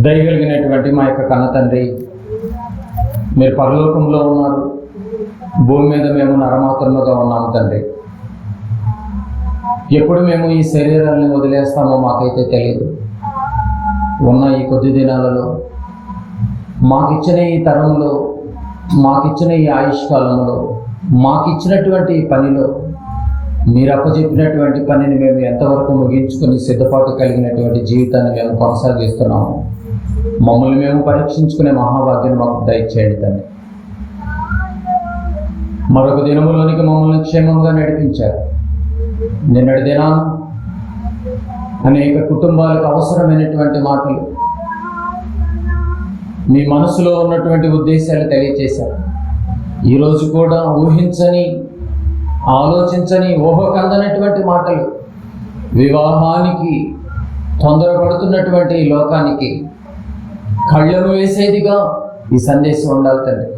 దయగలిగినటువంటి మా యొక్క కన్న తండ్రి, మీరు పరలోకంలో ఉన్నారు, భూమి మీద మేము నరమాత్రలుగా ఉన్నాము తండ్రి. ఎప్పుడు మేము ఈ శరీరాన్ని వదిలేస్తామో మాకైతే తెలియదు. ఉన్న ఈ కొద్ది దినాలలో మాకిచ్చిన ఈ తరంలో, మాకిచ్చిన ఈ ఆయుష్కాలంలో, మాకిచ్చినటువంటి ఈ పనిలో మీరు అప్పచెప్పినటువంటి పనిని మేము ఎంతవరకు ముగించుకొని సిద్ధపాటు కలిగినటువంటి జీవితాన్ని మేము కొనసాగిస్తున్నాము. మమ్మల్ని మేము పరీక్షించుకునే మహాభాగ్యం మాకు దయచేయండి తండ్రి. మరొక దినములోనికి మమ్మల్ని క్షేమంగా నడిపించారు. నిన్నటి దినాన అనేక కుటుంబాలకు అవసరమైనటువంటి మాటలు, మీ మనసులో ఉన్నటువంటి ఉద్దేశాలు తెలియచేశారు. ఈరోజు కూడా ఊహించని, ఆలోచించని, ఊహకందనటువంటి మాటలు, వివాహానికి తొందరపడుతున్నటువంటి ఈ లోకానికి కళ్ళను వేసేదిగా ఈ సందేశం ఉండాలి తండ్రి.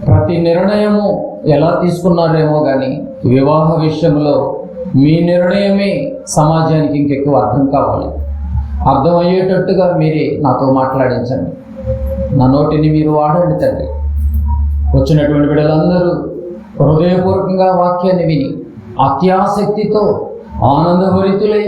ప్రతి నిర్ణయము ఎలా తీసుకున్నారేమో కానీ వివాహ విషయంలో మీ నిర్ణయమే సమాజానికి ఇంకెక్కువ అర్థం కావాలి. అర్థమయ్యేటట్టుగా మీరే నాతో మాట్లాడించండి. నా నోటిని మీరు వాడండి తండ్రి. వచ్చినటువంటి బిడ్డలందరూ హృదయపూర్వకంగా వాక్యాన్ని విని అత్యాసక్తితో ఆనందభరితులై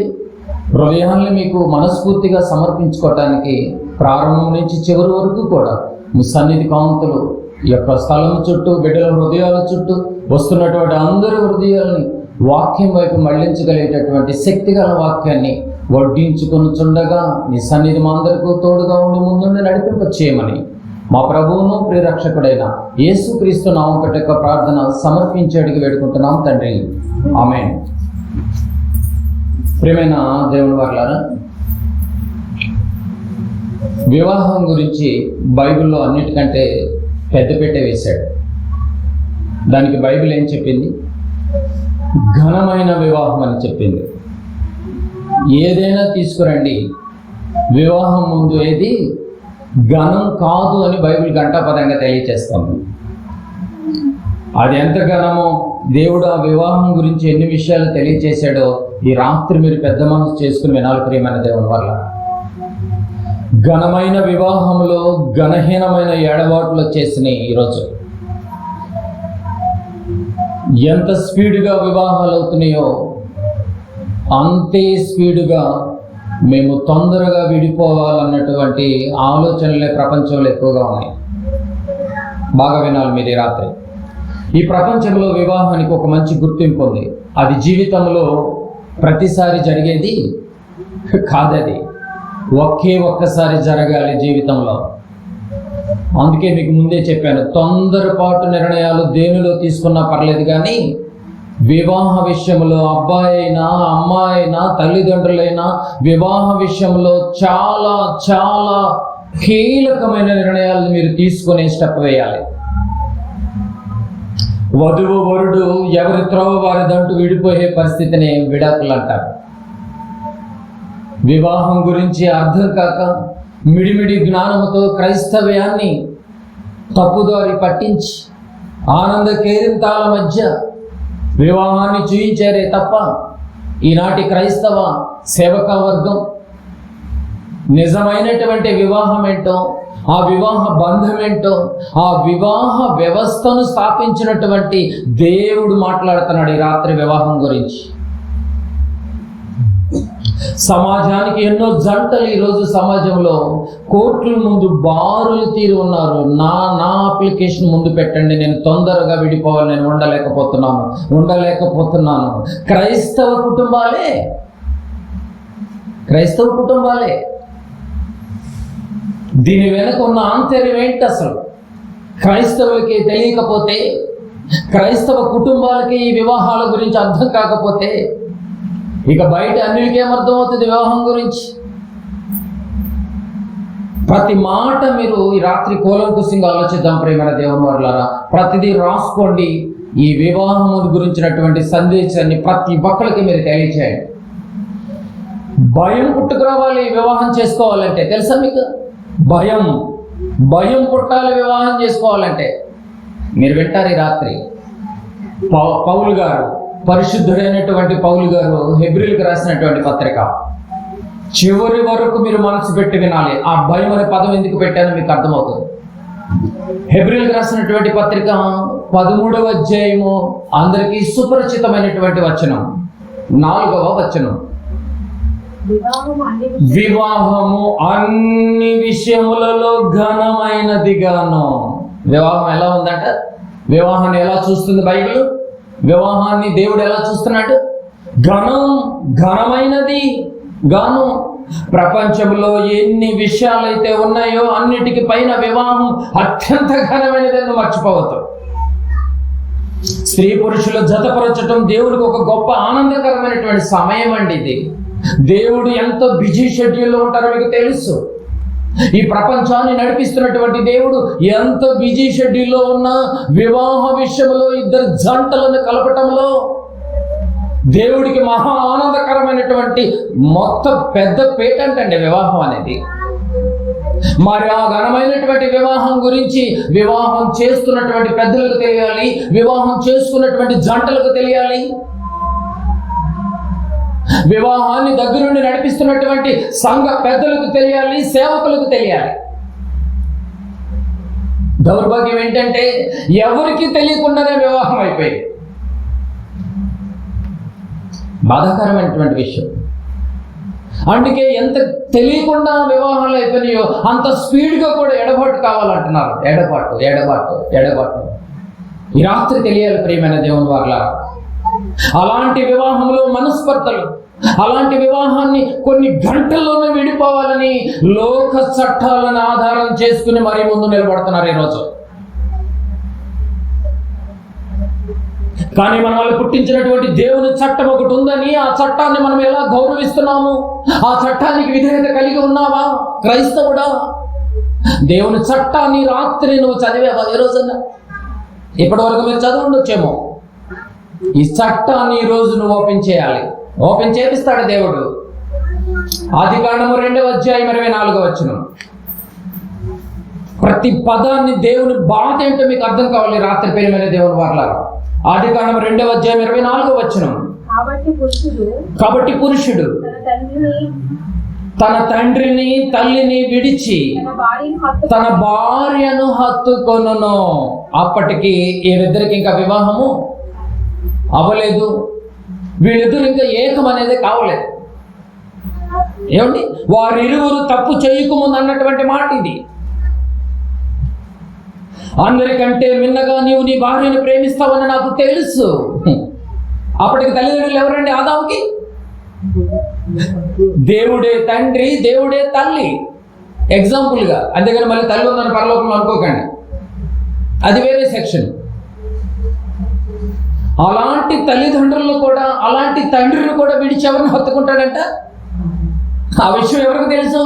హృదయాన్ని మీకు మనస్ఫూర్తిగా సమర్పించుకోవటానికి ప్రారంభం నుంచి చివరి వరకు కూడా మీ సన్నిధి కాంతులు ఈ యొక్క స్థలం చుట్టూ, బిడ్డల హృదయాల చుట్టూ వస్తున్నటువంటి అందరి హృదయాలని వాక్యం వైపు మళ్లించగలిగేటటువంటి శక్తిగల వాక్యాన్ని వడ్డించుకొని చుండగా మీ సన్నిధి మా అందరికీ తోడుగా ఉండి ముందుండి నడిపింప చేయమని మా ప్రభువును ప్రియరక్షకుడైన యేసుక్రీస్తు నామం యొక్క ప్రార్థన సమర్పించి అడిగి వేడుకుంటున్నాం తండ్రి. ఆమేన్. ప్రియమైన దేవుని వారలారా, వివాహం గురించి బైబిల్లో అన్నిటికంటే పెద్దపీట వేశాడు. దానికి బైబిల్ ఏం చెప్పింది? ఘనమైన వివాహం అని చెప్పింది. ఏదైనా తీసుకురండి, వివాహం ముందు ఏది ఘనం కాదు అని బైబిల్ ఘంటాపదంగా తెలియచేస్తుంది. అది ఎంత ఘనమో దేవుడు ఆ వివాహం గురించి ఎన్ని విషయాలు తెలియచేశాడో ఈ రాత్రి మీరు పెద్ద మనసు చేసుకుని వినాలి ప్రియమైన దేవుని వల్ల. ఘనమైన వివాహంలో ఘనహీనమైన ఎడబాట్లు వచ్చేసినాయి. ఈరోజు ఎంత స్పీడ్గా వివాహాలు అవుతున్నాయో అంతే స్పీడ్గా మేము తొందరగా విడిపోవాలన్నటువంటి ఆలోచనలే ప్రపంచంలో ఎక్కువగా ఉన్నాయి. బాగా వినాలి మీరు ఈ రాత్రి. ఈ ప్రపంచంలో వివాహానికి ఒక మంచి గుర్తింపు ఉంది. అది జీవితంలో ప్రతిసారి జరిగేది కాదది. ఒక్కసారి జరగాలి జీవితంలో. అందుకే మీకు ముందే చెప్పాను, తొందరపాటు నిర్ణయాలు దేనిలో తీసుకున్నా పర్లేదు, కానీ వివాహ విషయంలో అబ్బాయి అయినా అమ్మాయి అయినా తల్లిదండ్రులైనా వివాహ విషయంలో చాలా చాలా కీలకమైన నిర్ణయాలు మీరు తీసుకునే స్టెప్ వేయాలి. వధువు వరుడు ఎవరి త్రోవ వారిదంటూ విడిపోయే పరిస్థితిని విడాకులు అంటారు. వివాహం గురించి అర్థం కాక మిడిమిడి జ్ఞానంతో క్రైస్తవ్యాన్ని తప్పుదారి పట్టించి ఆనంద కేరింతాల మధ్య వివాహాన్ని చూయించారే తప్ప ఈనాటి క్రైస్తవ సేవక వర్గం నిజమైనటువంటి వివాహం ఏంటో, ఆ వివాహ బంధం ఏంటో, ఆ వివాహ వ్యవస్థను స్థాపించినటువంటి దేవుడు మాట్లాడుతున్నాడు ఈ రాత్రి వివాహం గురించి. సమాజానికి ఎన్నో జంటలు ఈరోజు సమాజంలో కోర్టుల ముందు బారులు తీరి ఉన్నారు. నా అప్లికేషన్ ముందు పెట్టండి, నేను తొందరగా విడిపోవాలి, నేను ఉండలేకపోతున్నాను. క్రైస్తవ కుటుంబాలే. దీని వెనక ఉన్న ఆంతర్యం ఏంటి అసలు? క్రైస్తవులకి తెలియకపోతే, క్రైస్తవ కుటుంబాలకి ఈ వివాహాల గురించి అర్థం కాకపోతే ఇక బయట అన్నిటికీ ఏమర్థమవుతుంది వివాహం గురించి? ప్రతి మాట మీరు ఈ రాత్రి కూలంకుశంగా ఆలోచిద్దాం ప్రియమైన దేవుని వారలారా. ప్రతిదీ రాసుకోండి. ఈ వివాహం గురించినటువంటి సందేశాన్ని ప్రతి ఒక్కరికి మీరు తెలియచేయండి. భయం పుట్టుకురావాలి వివాహం చేసుకోవాలంటే. తెలుసా మీకు? భయం పుట్టాలి వివాహం చేసుకోవాలంటే. మీరు వింటారు ఈ రాత్రి పౌలు గారు, పరిశుద్ధుడైనటువంటి పౌలు గారు హెబ్రీలకు రాసినటువంటి పత్రిక చివరి వరకు మీరు మనసు పెట్టి వినాలి. ఆ భయం అనే పదం ఎందుకు పెట్టానో మీకు అర్థమవుతుంది. హెబ్రీయులకు రాసినటువంటి పత్రిక 13వ అధ్యాయము అందరికీ సుపరిచితమైనటువంటి వచనం, 4వ వచనం. వివాహము అన్ని విషయములలో ఘనమైనదిగాను. వివాహం ఎలా ఉందంట? వివాహాన్ని ఎలా చూస్తుంది బైబిల్? వివాహాన్ని దేవుడు ఎలా చూస్తున్నాడు? ఘనమైనది గాను. ప్రపంచంలో ఎన్ని విషయాలైతే ఉన్నాయో అన్నిటికి పైన వివాహం అత్యంత ఘనమైనదని మర్చిపోవద్దు. స్త్రీ పురుషులు జతపరచడం దేవుడికి ఒక గొప్ప ఆనందకరమైనటువంటి సమయం అండి ఇది. దేవుడు ఎంతో బిజీ షెడ్యూల్లో ఉంటారో మీకు తెలుసు. ఈ ప్రపంచాన్ని నడిపిస్తున్నటువంటి దేవుడు ఎంతో బిజీ షెడ్యూల్లో ఉన్న వివాహ విషయంలో ఇద్దరు జంటలను కలపటంలో దేవుడికి మహా ఆనందకరమైనటువంటి మొత్తం పెద్ద పేటెంట్ అండి వివాహం అనేది. మరి ఆ ఘనమైనటువంటి వివాహం గురించి వివాహం చేస్తున్నటువంటి పెద్దలకు తెలియాలి, వివాహం చేసుకున్నటువంటి జంటలకు తెలియాలి, వివాహాన్ని దగ్గరుండి నడిపిస్తున్నటువంటి సంఘ పెద్దలకు తెలియాలి, సేవకులకు తెలియాలి. దౌర్భాగ్యం ఏంటంటే ఎవరికి తెలియకుండానే వివాహం అయిపోయింది. బాధాకరమైనటువంటి విషయం. అందుకే ఎంత తెలియకుండా వివాహాలు అయిపోయినాయో అంత స్పీడ్గా కూడా ఎడబాటు కావాలంటున్నారు. ఎడబాటు ఈ రాత్రి తెలియాలి ప్రియమైన దేవుని వారలారా. అలాంటి వివాహంలో మనస్పర్ధలు, అలాంటి వివాహాన్ని కొన్ని గంటల్లోనే విడిపోవాలని లోక చట్టాలను ఆధారం చేసుకుని మరీ ముందు నిలబడుతున్నారు ఈరోజు. కానీ మన వాళ్ళు పుట్టించినటువంటి దేవుని చట్టం ఒకటి ఉందని ఆ చట్టాన్ని మనం ఎలా గౌరవిస్తున్నాము? ఆ చట్టానికి విధేయత కలిగి ఉన్నావా క్రైస్తవుడా? దేవుని చట్టాన్ని రాత్రి నువ్వు చదివావా? ఏ రోజన్నా ఇప్పటి వరకు మీరు చదివి ఉండొచ్చేమో. ఈ చట్టాన్ని ఈ రోజు నువ్వు ఓపెన్ చేయాలి. ఓపెన్ చేపిస్తాడు దేవుడు. ఆదికాండము 2వ అధ్యాయం 24వ వచనం. ప్రతి పదాన్ని దేవుని బాధ ఏంటో మీకు అర్థం కావాలి రాత్రి ప్రియమైన దేవుని వారలారా. ఆదికాండము 2వ అధ్యాయం 24వ వచనం. కాబట్టి పురుషుడు తన తండ్రిని తల్లిని విడిచి తన భార్యను హత్తుకొనును. అప్పటికి వీరిద్దరికి ఇంకా వివాహము అవ్వలేదు. వీళ్ళిద్దరు ఇంకా ఏకం అనేది కావలేదు. ఏమండి? వారిరువురు తప్పు చేయకముందు అన్నటువంటి మాట ఇది. అందరికంటే మిన్నగా నీవు నీ భార్యను ప్రేమిస్తావని నాకు తెలుసు. అప్పటికి తల్లిదండ్రులు ఎవరండి ఆదాముకి? దేవుడే తండ్రి, దేవుడే తల్లి. ఎగ్జాంపుల్గా. అంతేగాని మళ్ళీ తల్లి ఉందని పరలోకంలో అనుకోకండి, అది వేరే సెక్షన్. అలాంటి తల్లిదండ్రులు కూడా, అలాంటి తండ్రిని కూడా విడిచి ఎవరిని హత్తుకుంటాడంట? ఆ విషయం ఎవరికి తెలుసు?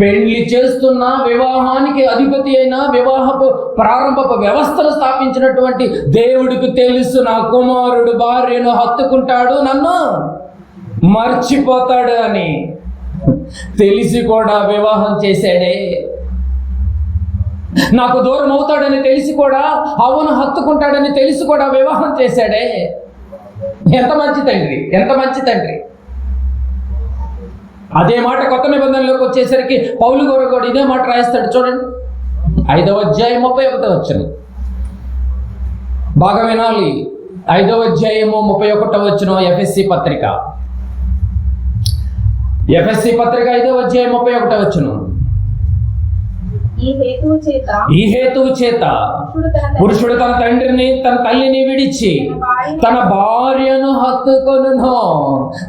పెళ్లి చేస్తున్న, వివాహానికి అధిపతి అయిన, వివాహపు ప్రారంభపు వ్యవస్థను స్థాపించినటువంటి దేవుడికి తెలుసు, నా కుమారుడు భార్యను హత్తుకుంటాడు, నన్ను మర్చిపోతాడు అని. తెలిసి కూడా వివాహం చేశాడే. నాకు దూరం అవుతాడని తెలిసి కూడా, అవును హత్తుకుంటాడని తెలిసి కూడా వివాహం చేశాడే. ఎంత మంచి తండ్రి, ఎంత మంచి తండ్రి. అదే మాట కొత్త నిబంధనలోకి వచ్చేసరికి పౌలు గారు కూడా ఇదే మాట రాయిస్తాడు. చూడండి 5వ అధ్యాయం 31వ వచనం. బాగా వినాలి. 5వ అధ్యాయము 31వ వచనం. ఎఫెసీ పత్రిక 5వ అధ్యాయం 31వ వచనం. ఈ హేతువు చేత పురుషుడు తన తండ్రిని తన తల్లిని విడిచి తన భార్యను హత్తుకొనును.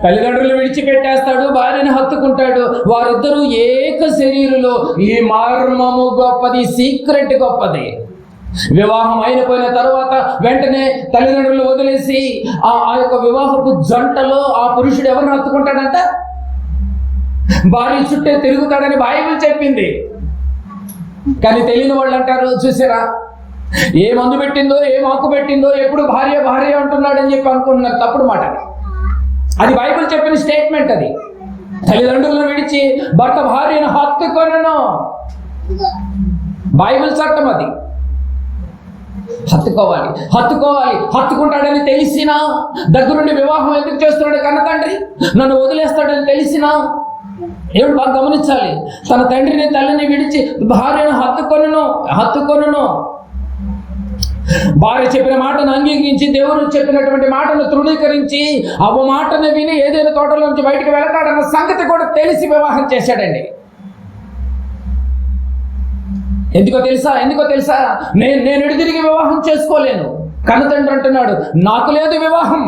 తల్లిదండ్రులు విడిచిపెట్టేస్తాడు, భార్యను హత్తుకుంటాడు. వారిద్దరూ ఏక శరీరులో. ఈ మర్మము గొప్పది, సీక్రెట్ గొప్పది. వివాహం అయిపోయిన తర్వాత వెంటనే తల్లిదండ్రులు వదిలేసి ఆ యొక్క వివాహపు జంటలో ఆ పురుషుడు ఎవరిని హత్తుకుంటాడంట? భార్య చుట్టే తిరుగుతాడని బైబిల్ చెప్పింది. కానీ తెలియని వాళ్ళు అంటారు, చూసారా ఏ మందు పెట్టిందో, ఏ మాకు పెట్టిందో, ఎప్పుడు భార్య భార్య అంటున్నాడని చెప్పి అనుకుంటున్నారు. తప్పుడు మాట. అది బైబిల్ చెప్పిన స్టేట్మెంట్. అది తల్లిదండ్రులను విడిచి భర్త భార్యను హత్తుకొనును. బైబిల్ చట్టం అది. హత్తుకోవాలి. హత్తుకుంటాడని తెలిసినా, దగ్గరుండి వివాహం ఎందుకు చేస్తున్నాడు కన్న తండ్రి, నన్ను వదిలేస్తాడని తెలిసినా ఏమిటి బాగా గమనించాలి. తన తండ్రిని తల్లిని విడిచి భార్యను హత్తుకొనును. భార్య చెప్పిన మాటను అంగీకరించి, దేవుడు చెప్పినటువంటి మాటను తృణీకరించి, అవ మాటను విని ఏదైనా తోటలో నుంచి బయటకు వెళతాడన్న సంగతి కూడా తెలిసి వివాహం చేశాడండి. ఎందుకో తెలుసా, నేను ఎడుదిరిగి వివాహం చేసుకోలేను. కన్నతండ్రి అంటున్నాడు, నాకు లేదు వివాహం,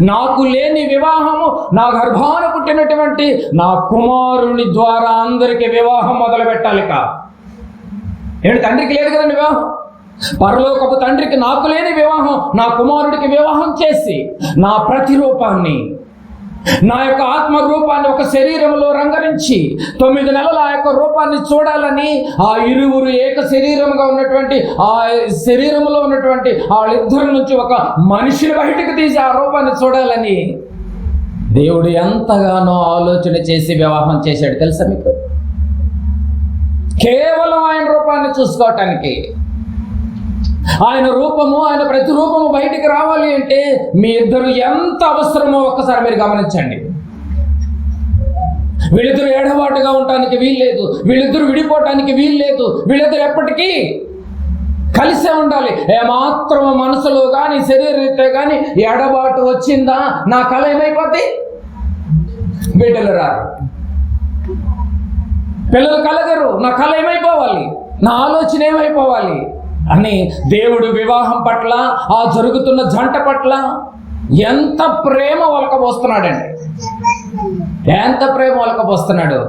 నాకు లేని వివాహము నా గర్భాన పుట్టినటువంటి నా కుమారుని ద్వారా అందరికీ వివాహం మొదలు పెట్టాలి. ఏమిటి, తండ్రికి లేదు కదండి వివాహం. పరలోకపు తండ్రికి నాకు లేని వివాహం నా కుమారుడికి వివాహం చేసి, నా ప్రతిరూపాన్ని, నా యొక్క ఆత్మ రూపాన్ని ఒక శరీరంలో రంగరించి 9 నెలలు ఆ యొక్క రూపాన్ని చూడాలని, ఆ ఇరువురు ఏక శరీరంగా ఉన్నటువంటి ఆ శరీరంలో ఉన్నటువంటి వాళ్ళిద్దరి నుంచి ఒక మనిషిని బయటకు తీసి ఆ రూపాన్ని చూడాలని దేవుడు ఎంతగానో ఆలోచన చేసి వివాహం చేశాడు తెలుసా మీకు? కేవలం ఆయన రూపాన్ని చూసుకోవటానికి. ఆయన రూపము, ఆయన ప్రతిరూపము బయటికి రావాలి అంటే మీ ఇద్దరు ఎంత అవసరమో ఒక్కసారి మీరు గమనించండి. వీళ్ళిద్దరు ఏడబాటుగా ఉండటానికి వీల్లేదు, వీళ్ళిద్దరు విడిపోవటానికి వీల్లేదు. వీళ్ళిద్దరు ఎప్పటికీ కలిసే ఉండాలి. ఏమాత్రం మనసులో కానీ శరీరరీత్యా కానీ ఎడబాటు వచ్చిందా నా కళ ఏమైపోద్ది? బిడ్డలు రారు, పిల్లలు కలగరు. నా కళ ఏమైపోవాలి, నా ఆలోచన ఏమైపోవాలి అని దేవుడు వివాహం పట్ల, ఆ జరుగుతున్న జంట పట్ల ఎంత ప్రేమ ఒలకబోస్తున్నాడండి, ఎంత ప్రేమ ఒలకబోస్తున్నాడు.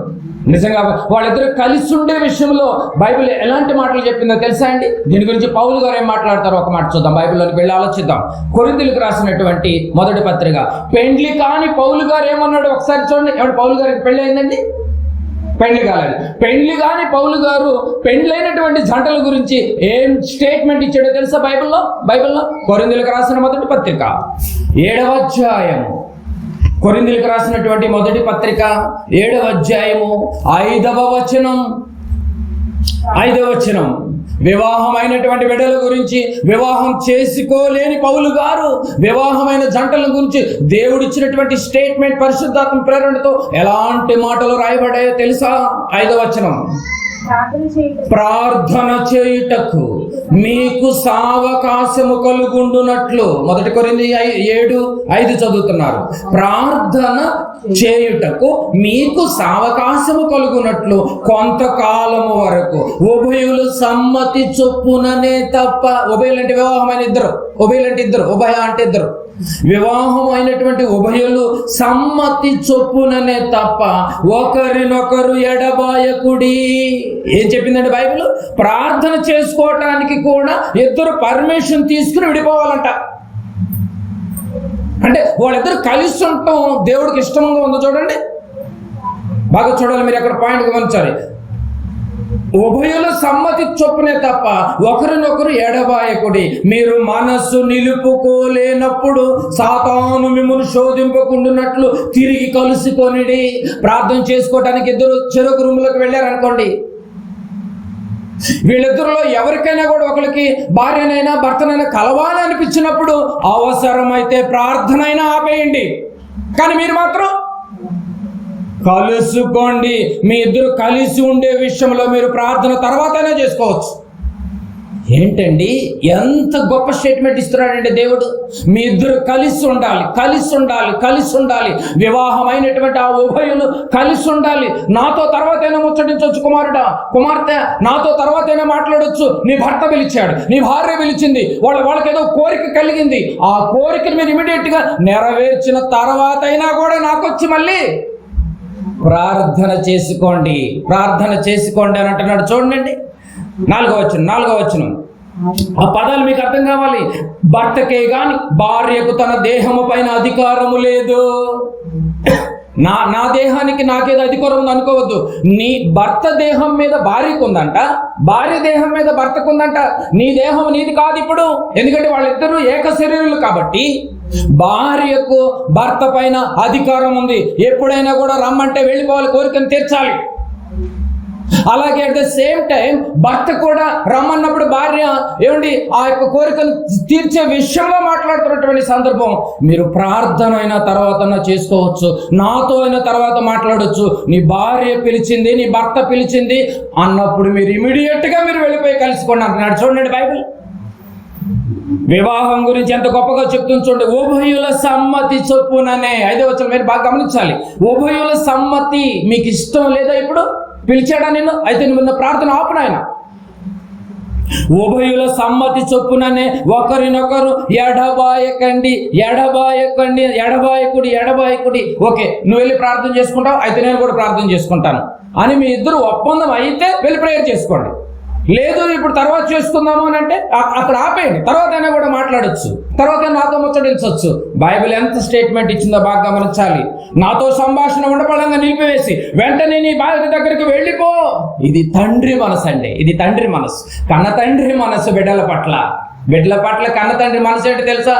నిజంగా వాళ్ళిద్దరు కలిసి ఉండే విషయంలో బైబిల్ ఎలాంటి మాటలు చెప్పిందో తెలుసా అండి? దీని గురించి పౌలు గారు ఏం మాట్లాడతారో ఒక మాట చూద్దాం. బైబిల్లోకి వెళ్ళి ఆలోచిద్దాం. కొరింథీయులకు రాసినటువంటి మొదటి పత్రిక. పెండ్లి కాని పౌలు గారు ఏమన్నాడు ఒకసారి చూడండి. ఎవడు పౌలు గారికి పెళ్ళి అయిందండి? పెళ్లి కాలేదు. పెళ్లి కాని పౌలు గారు పెండ్లైనటువంటి జంటల గురించి ఏం స్టేట్మెంట్ ఇచ్చాడో తెలుసా? బైబిల్లో కొరింథీయులకు రాసిన మొదటి పత్రిక 7వ అధ్యాయం. కొరింథీయులకు రాసినటువంటి మొదటి పత్రిక 7వ అధ్యాయము 5వ వచనం. వివాహమైనటువంటి బిడ్డల గురించి, వివాహం చేసుకోలేని పౌలు గారు వివాహమైన జంటల గురించి దేవుడిచ్చినటువంటి స్టేట్మెంట్ పరిశుద్ధాత్మ ప్రేరణతో ఎలాంటి మాటలు రాయబడ్డాయో తెలుసా? 5వ వచనం. ప్రార్థన చేయుటకు మీకు సావకాశము కలుగుండునట్లు. మొదటి కొరింథీయులు 7:5 చదువుతున్నారు. ప్రార్థన చేయుటకు మీకు సావకాశము కలుగునట్లు కొంతకాలము వరకు ఉభయులు సమ్మతి చొప్పుననే తప్ప. ఉభయులు అంటే వివాహమైన ఇద్దరు, ఉభయ అంటే ఇద్దరు. వివాహం అయినటువంటి ఉభయులు సమ్మతి చొప్పుననే తప్ప ఒకరినొకరు ఎడబాయకుడి. ఏం చెప్పిందండి బైబిల్? ప్రార్థన చేసుకోవటానికి కూడా ఇద్దరు పర్మిషన్ తీసుకుని విడిపోవాలంట. అంటే వాళ్ళిద్దరు కలిసి ఉండటం దేవుడికి ఇష్టంగా ఉందో చూడండి, బాగా చూడాలి. మీరు అక్కడ పాయింట్ గమనించాలి. ఉభయుల సమ్మతి చొప్పునే తప్ప ఒకరినొకరు ఎడబాయకుడి. మీరు మనస్సు నిలుపుకోలేనప్పుడు సాతాను మిమ్మల్ని శోధింపకుండానట్లు తిరిగి కలుసుకొనిడి. ప్రార్థన చేసుకోవటానికి ఇద్దరు చెరొక రూములకు వెళ్ళారనుకోండి, వీళ్ళిద్దరిలో ఎవరికైనా కూడా ఒకరికి భార్యనైనా భర్తనైనా కలవాలి అనిపించినప్పుడు అవసరమైతే ప్రార్థన అయినా ఆపేయండి. కానీ మీరు మాత్రం కలుసుకోండి. మీ ఇద్దరు కలిసి ఉండే విషయంలో మీరు ప్రార్థన తర్వాతనే చేసుకోవచ్చు. ఏంటండి ఎంత గొప్ప స్టేట్మెంట్ ఇస్తున్నాడండి దేవుడు. మీ ఇద్దరు కలిసి ఉండాలి. వివాహమైనటువంటి ఆ ఉభయులు కలిసి ఉండాలి. నాతో తర్వాతైనా ముచ్చటించవచ్చు కుమార్తె, నాతో తర్వాతైనా మాట్లాడొచ్చు. నీ భర్త పిలిచాడు, నీ భార్య పిలిచింది, వాళ్ళకి ఏదో కోరిక కలిగింది. ఆ కోరికను మీరు ఇమీడియట్ గా నెరవేర్చిన తర్వాత అయినా కూడా నాకొచ్చి మళ్ళీ ప్రార్థన చేసుకోండి అని అంటున్నాడు. చూడండి 4వ వచనం. ఆ పదాలు మీకు అర్థం కావాలి. భర్తకే గాని భార్యకు తన దేహము పైన అధికారము లేదు. నా దేహానికి నాకేదో అధికారం ఉంది అనుకోవద్దు. నీ భర్త దేహం మీద భార్యకు ఉందంట, భార్య దేహం మీద భర్తకు ఉందంట. నీ దేహం నీది కాదు ఇప్పుడు, ఎందుకంటే వాళ్ళిద్దరూ ఏక శరీరులు కాబట్టి భార్యకు భర్త పైన అధికారం ఉంది. ఎప్పుడైనా కూడా రమ్మంటే వెళ్ళిపోవాలి, కోరికను తీర్చాలి. అలాగే అట్ ద సేమ్ టైం భర్త కూడా రమ్మన్నప్పుడు భార్య ఏమండి ఆ యొక్క కోరికను తీర్చే విషయంలో మాట్లాడుతున్నటువంటి సందర్భం, మీరు ప్రార్థన అయిన తర్వాత చేసుకోవచ్చు, నాతో అయిన తర్వాత మాట్లాడొచ్చు, నీ భార్య పిలిచింది, నీ భర్త పిలిచింది అన్నప్పుడు మీరు ఇమీడియట్ గా మీరు వెళ్ళిపోయి కలుసుకోండి అంటున్నాడు. చూడండి బైబిల్ వివాహం గురించి ఎంత గొప్పగా చెప్తుంది చూడండి. ఉభయుల సమ్మతి చొప్పుననే 5వ వచనం మీరు బాగా గమనించాలి. ఉభయుల సమ్మతి. మీకు ఇష్టం లేదా? ఇప్పుడు పిలిచాడా నిన్ను? అయితే నువ్వు ప్రార్థన ఆపున ఆయన. ఉభయుల సమ్మతి చొప్పుననే ఒకరినొకరు ఎడబాయకండి. ఎడబాయకుడి. ఓకే, నువ్వు వెళ్ళి ప్రార్థన చేసుకుంటావు, అయితే నేను కూడా ప్రార్థన చేసుకుంటాను అని మీ ఇద్దరు ఒప్పందం అయితే వెళ్ళి ప్రేయర్ చేసుకోండి. లేదు ఇప్పుడు తర్వాత చేసుకుందాము అని అంటే అక్కడ ఆపేయండి, తర్వాత అయినా కూడా మాట్లాడొచ్చు, తర్వాత నాతో ముచ్చటించవచ్చు. బైబిల్ ఎంత స్టేట్మెంట్ ఇచ్చిందో బాగా గమనించాలి. నాతో సంభాషణ ఉండపడంగా నిలిపివేసి వెంటనే నీ భార్య దగ్గరికి వెళ్ళిపో. ఇది తండ్రి మనసు అండి, ఇది తండ్రి మనసు, కన్న తండ్రి మనసు బిడ్డల పట్ల కన్న తండ్రి మనసు ఏంటి తెలుసా?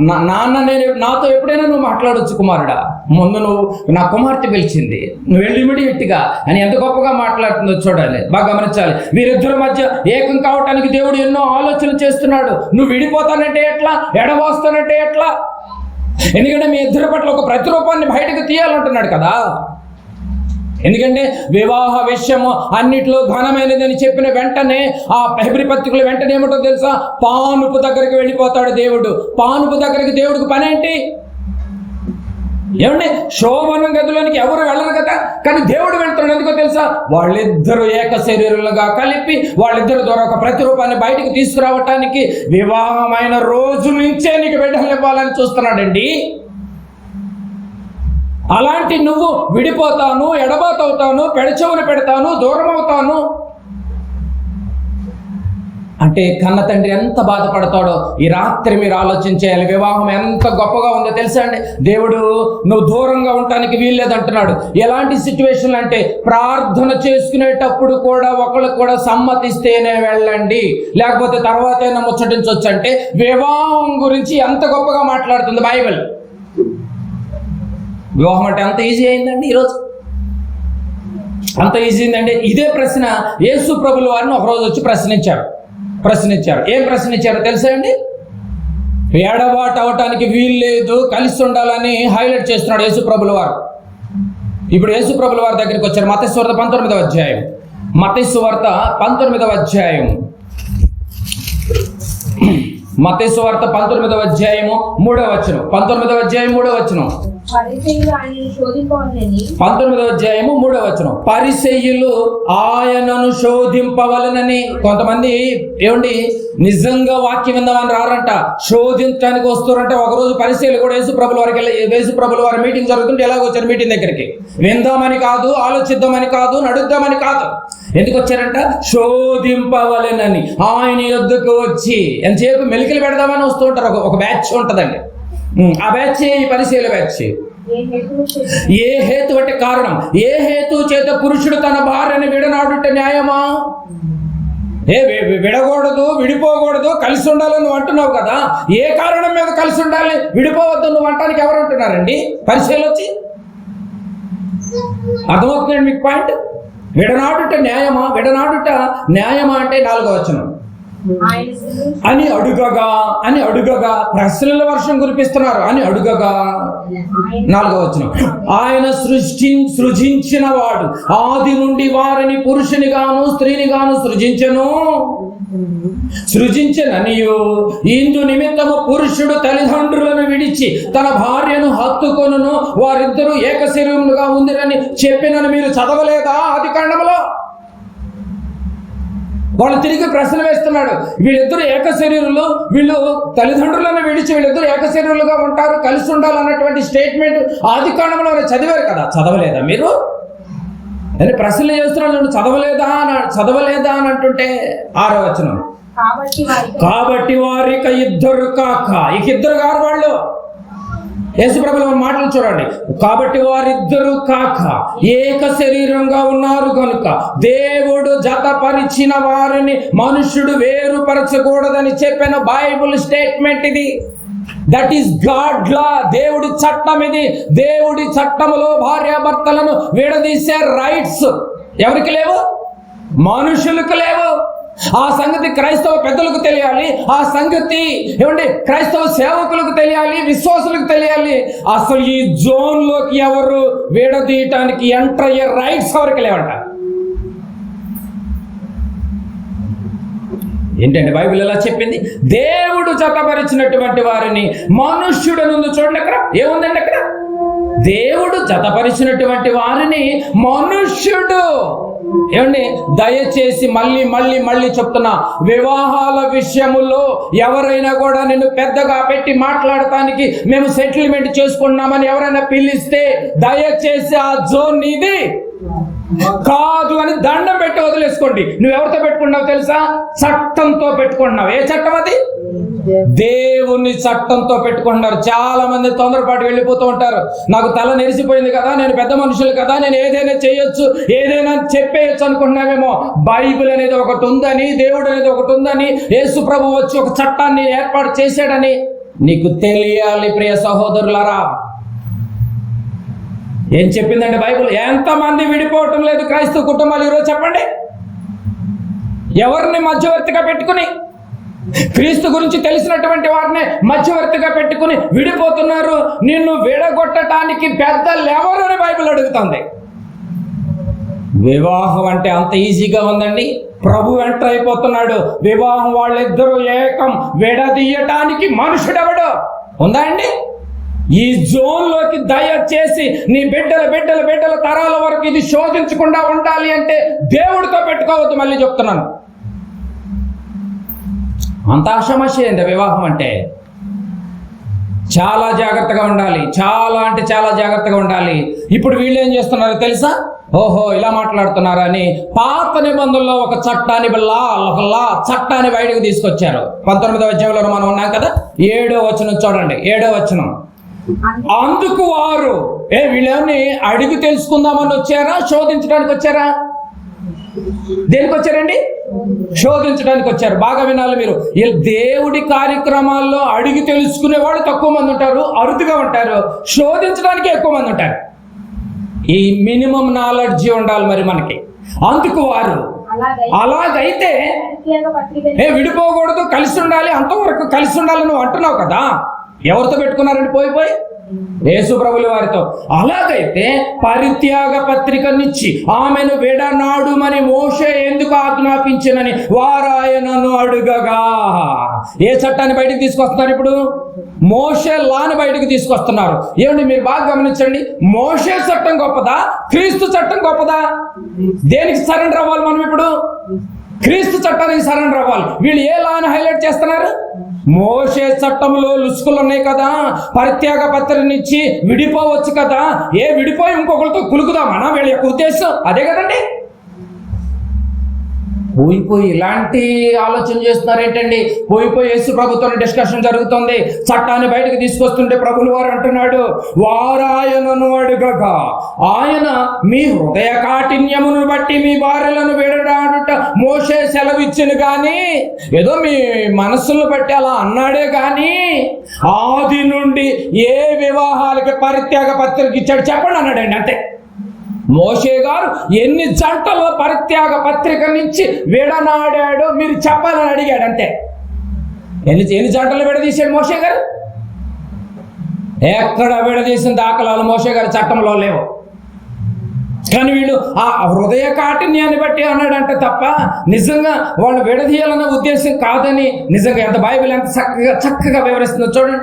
నాన్న నేను నాతో ఎప్పుడైనా నువ్వు మాట్లాడొచ్చు కుమారుడా, ముందు నువ్వు నా కుమార్తె పిలిచింది, నువ్వు వెళ్ళి ఇమిడియట్గా అని ఎంత గొప్పగా మాట్లాడుతుందో చూడాలి, బాగా గమనించాలి. వీరిద్దరి మధ్య ఏకం కావటానికి దేవుడు ఎన్నో ఆలోచనలు చేస్తున్నాడు. నువ్వు విడిపోతానంటే ఎట్లా, ఎడబోస్తానంటే ఎట్లా? ఎందుకంటే మీ ఇద్దరి పట్ల ఒక ప్రతిరూపాన్ని బయటకు తీయాలంటున్నాడు కదా. ఎందుకంటే వివాహ విషయము అన్నిట్లో ఘనమైనదని చెప్పిన వెంటనే ఆ హెబ్రీ పత్రికలు వెంటనే ఏమిటో తెలుసా? పానుపు దగ్గరికి వెళ్ళిపోతాడు దేవుడు. పానుపు దగ్గరికి దేవుడికి పని ఏంటి? ఏమండి, శోభనం గదిలోనికి ఎవరు వెళ్ళరు కదా, కానీ దేవుడు వెళ్తున్నాడు. ఎందుకో తెలుసా? వాళ్ళిద్దరూ ఏక శరీరులుగా కలిపి వాళ్ళిద్దరు ద్వారా ఒక ప్రతిరూపాన్ని బయటకు తీసుకురావటానికి వివాహమైన రోజు నుంచే నీకు బిడ్డలు ఇవ్వాలని చూస్తున్నాడండి. అలాంటి నువ్వు విడిపోతాను, ఎడబాతవుతాను, పెడచెవును పెడతాను, దూరం అవుతాను అంటే కన్న తండ్రి ఎంత బాధపడతాడో ఈ రాత్రి మీరు ఆలోచించేయాలి. వివాహం ఎంత గొప్పగా ఉందో తెలుసా అండి. దేవుడు నువ్వు దూరంగా ఉండటానికి వీల్లేదంటున్నాడు. ఎలాంటి సిచ్యువేషన్ అంటే ప్రార్థన చేసుకునేటప్పుడు కూడా ఒకళ్ళు కూడా సమ్మతిస్తేనే వెళ్ళండి, లేకపోతే తర్వాత అయినా ముచ్చటించవచ్చు. అంటే వివాహం గురించి ఎంత గొప్పగా మాట్లాడుతుంది బైబిల్. వివాహం అంటే అంత ఈజీ అయిందండి ఈరోజు, అంత ఈజీ అయిందండి. ఇదే ప్రశ్న యేసు ప్రభుల వారిని ఒకరోజు వచ్చి ప్రశ్నించారు. ఏం ప్రశ్నించారో తెలుసా అండి? ఎడబాటు అవటానికి వీలు లేదు, కలిసి ఉండాలని హైలైట్ చేస్తున్నాడు యేసు ప్రభుల వారు. ఇప్పుడు యేసు ప్రభుల వారి దగ్గరికి వచ్చారు. మత్తయి సువార్త 19వ అధ్యాయం. మత్తయి సువార్త 19వ అధ్యాయం. మత్తయి సువార్త 19వ అధ్యాయము 3వ వచనం. 19వ అధ్యాయం 3వ వచనం. 19వ అధ్యాయము 3వ వచనం. పరిసయ్యులు ఆయనను శోధింపవలనని. కొంతమంది ఏమండి నిజంగా వాక్యం విందామని రారంట, శోధించడానికి వస్తారంట. ఒకరోజు పరిసయ్యులు కూడా యేసు ప్రభుల వారి మీటింగ్ జరుగుతుంటే ఎలాగ వచ్చారు మీటింగ్ దగ్గరికి? విందామని కాదు, ఆలోచిద్దామని కాదు, నడుద్దామని కాదు. ఎందుకు వచ్చారంట? శోధింపవలెనని. ఆయన యొద్దకు వచ్చి ఎంతసేపు మెలికలు పెడదామని వస్తూ ఉంటారు. ఒక బ్యాచ్ ఉంటుందండి, ఆ బ్యాచ్ ఈ పరిశీల బ్యాచ్. ఏ హేతు అంటే కారణం, ఏ హేతు చేత పురుషుడు తన భార్యని విడనాడుట న్యాయమా? విడకూడదు, విడిపోకూడదు, కలిసి ఉండాలని నువ్వు అంటున్నావు కదా. ఏ కారణం మీద కలిసి ఉండాలి, విడిపోవద్దు నువ్వు అంటానికి ఎవరు అంటున్నారండి? పరిశీలి వచ్చి అర్థమవుతుందండి మీకు పాయింట్? విడనాడుట న్యాయమా? విడనాడుట న్యాయమా అంటే 4వ వచనం. అని అడుగగా ప్రశ్నల వర్షం కురిపిస్తున్నారు. అని అడుగగా 4వ వచనం. ఆయన సృజించిన వాడు ఆది నుండి వారిని పురుషుని గాను స్త్రీని గాను సృజించననియు ఇందు నిమిత్తము పురుషుడు తల్లిదండ్రులను విడిచి తన భార్యను హత్తుకొనును, వారిద్దరూ ఏక శరీరములుగా ఉందిరని చెప్పినని మీరు చదవలేదా ఆది కాండములో? వాళ్ళు తిరిగి ప్రశ్న వేస్తున్నాడు. వీళ్ళిద్దరూ ఏక శరీరులు, వీళ్ళు తల్లిదండ్రులను విడిచి వీళ్ళిద్దరూ ఏక శరీరులుగా ఉంటారు, కలిసి ఉండాలన్నటువంటి స్టేట్మెంట్ ఆది కాండంలో చదివారు కదా, చదవలేదా మీరు? అని ప్రశ్నలు చేస్తున్నాడు. చదవలేదా అని అంటుంటే 6వ వచనం. కాబట్టి వారిక ఇద్దరు కాక, ఇక ఇద్దరు గారు వాళ్ళు. యేసుప్రభుల మాటలు చూడండి. కాబట్టి వారిద్దరూ కాక ఏక శరీరంగా ఉన్నారు కనుక దేవుడు జతపరిచిన వారిని మనుష్యుడు వేరుపరచకూడదని చెప్పిన బైబుల్ స్టేట్మెంట్ ఇది. దట్ ఈస్ గాడ్ లా. దేవుడి చట్టం ఇది. దేవుడి చట్టములో భార్యాభర్తలను విడదీసే రైట్స్ ఎవరికి లేవు? మనుషులకు లేవు. ఆ సంగతి క్రైస్తవ పెద్దలకు తెలియాలి. ఆ సంగతి ఏమండి క్రైస్తవ సేవకులకు తెలియాలి, విశ్వాసులకు తెలియాలి. అసలు ఈ జోన్లోకి ఎవరు విడదీయటానికి ఎంటర్ అయ్యే రైట్స్ ఎవరికి లేవంట. ఏంటంటే బైబిల్ ఎలా చెప్పింది? దేవుడు జతపరిచినటువంటి వారిని మనుష్యుడు నుండి చూడండి. అక్కడ ఏముందండి? అక్కడ దేవుడు జతపరిచినటువంటి వారిని మనుష్యుడు ఏమండి దయచేసి మళ్ళీ మళ్ళీ మళ్ళీ చెప్తున్నా, వివాహాల విషయములో ఎవరైనా కూడా నిన్ను పెద్దగా పెట్టి మాట్లాడటానికి మేము సెటిల్మెంట్ చేసుకున్నామని ఎవరైనా పిలిస్తే దయచేసి ఆ జోన్ ఇది కాదు అని దండం పెట్టి వదిలేసుకోండి. నువ్వెవరితో పెట్టుకున్నావు తెలుసా? చట్టంతో పెట్టుకున్నావు. ఏ చట్టం అది? దేవుని చట్టంతో పెట్టుకుంటున్నారు. చాలా మంది తొందరపాటు వెళ్ళిపోతూ ఉంటారు. నాకు తల నెరిసిపోయింది కదా, నేను పెద్ద మనుషులు కదా, నేను ఏదైనా చేయొచ్చు, ఏదైనా చెప్పేయచ్చు అనుకుంటున్నావేమో. బైబిల్ అనేది ఒకటి ఉందని, దేవుడు అనేది ఒకటి ఉందని, యేసు ప్రభు వచ్చి ఒక చట్టాన్ని ఏర్పాటు చేశాడని నీకు తెలియాలి ప్రియ సహోదరులారా. ఏం చెప్పిందండి బైబిల్? ఎంతమంది విడిపోవటం లేదు క్రైస్తవ కుటుంబాలు ఈరోజు చెప్పండి? ఎవరిని మధ్యవర్తిగా పెట్టుకుని, క్రీస్తు గురించి తెలిసినటువంటి వారిని మధ్యవర్తిగా పెట్టుకుని విడిపోతున్నారు. నిన్ను విడగొట్టడానికి పెద్దలు ఎవరు అని బైబిల్ అడుగుతుంది. వివాహం అంటే అంత ఈజీగా ఉందండి? ప్రభు ఎంటర్ అయిపోతున్నాడు. వివాహం వాళ్ళిద్దరూ ఏకం. విడదీయటానికి మనుషుడెవడు ఉందా అండి? ఈ జోన్లోకి దయచేసి నీ బిడ్డల బిడ్డల బిడ్డల తరాల వరకు ఇది శోధించకుండా ఉండాలి అంటే దేవుడితో పెట్టుకోవద్దు. మళ్ళీ చెప్తున్నాను, అంత ఆషామాషి ఏంది వివాహం అంటే? చాలా జాగ్రత్తగా ఉండాలి. చాలా అంటే చాలా జాగ్రత్తగా ఉండాలి. ఇప్పుడు వీళ్ళు ఏం చేస్తున్నారో తెలుసా? ఓహో ఇలా మాట్లాడుతున్నారా అని పాత నిబంధనలో ఒక చట్టాన్ని చట్టాన్ని బయటకు తీసుకొచ్చారు. 19వ అధ్యాయంలో మనం ఉన్నాం కదా, 7వ వచనం చూడండి. 7వ వచనం, అందుకు వారు వీళ్ళని అడిగి తెలుసుకుందామని వచ్చారా, శోధించడానికి వచ్చారా? దేనికి వచ్చారండి? శోధించడానికి వచ్చారు. బాగా వినాలి మీరు. దేవుడి కార్యక్రమాల్లో అడిగి తెలుసుకునే వాళ్ళు తక్కువ మంది ఉంటారు, అరుదుగా ఉంటారు. శోధించడానికి ఎక్కువ మంది ఉంటారు. ఈ మినిమం నాలెడ్జ్ ఉండాలి మరి మనకి. అందుకు వారు అలాగైతే విడిపోకూడదు, కలిసి ఉండాలి, అంతవరకు కలిసి ఉండాలి నువ్వు అంటున్నావు కదా. ఎవరితో పెట్టుకున్నారండి? పోయి యేసు ప్రభుల వారితో. అలాగైతే పరిత్యాగ పత్రికనిచ్చి ఆమెను విడనాడుమని మోషే ఎందుకు ఆజ్ఞాపించినని వారాయనను అడుగగా. ఏ చట్టాన్ని బయటకు తీసుకొస్తున్నారు ఇప్పుడు? మోషే లాని బయటకు తీసుకొస్తున్నారు. ఏమండి మీరు బాగా గమనించండి, మోషే చట్టం గొప్పదా, క్రీస్తు చట్టం గొప్పదా? దేనికి సరెండర్ అవ్వాలి మనం ఇప్పుడు? క్రీస్తు చట్టానికి సరెండర్ అవ్వాలి. వీళ్ళు ఏ లాని హైలైట్ చేస్తున్నారు? మోషే చట్టంలో లుసుకులు ఉన్నాయి కదా, పరిత్యాగ పత్రికనిచ్చి విడిపోవచ్చు కదా, విడిపోయి ఇంకొకరితో కులుకుదామనా వీళ్ళ యొక్క ఉద్దేశం? అదే కదండి. పోయిపోయి ఇలాంటి ఆలోచన చేస్తున్నారు ఏంటండి? పోయిపోయి యేసు ప్రభుతో డిస్కషన్ జరుగుతుంది. చట్టాన్ని బయటకు తీసుకొస్తుంటే ప్రభులు వారు అంటున్నాడు, వారాయనను అడుగగా ఆయన మీ హృదయ కాఠిన్యమును బట్టి మీ భార్యలను విడనాడుట మోషే సెలవిచ్చును కానీ, ఏదో మీ మనస్సును బట్టి అలా అన్నాడే కానీ ఆది నుండి ఏ వివాహాలకి పరిత్యాగ పత్రిక ఇచ్చాడు చెప్పండి అన్నాడండి. అంతే. మోషే గారు ఎన్ని జంటలో పరిత్యాగ పత్రిక నుంచి విడనాడాడో మీరు చెప్పాలని అడిగాడు. అంతే. ఎన్ని జంటలు విడదీశాడు మోషే గారు? ఎక్కడ విడదీసిన దాఖలాలు మోషే గారి చట్టంలో లేవు. కానీ వీళ్ళు ఆ హృదయ కాఠిన్యాన్ని బట్టి అన్నాడంటే తప్ప నిజంగా వాళ్ళు విడదీయాలన్న ఉద్దేశం కాదని నిజంగా ఎంత బైబిల్ ఎంత చక్కగా వివరిస్తుందో చూడండి.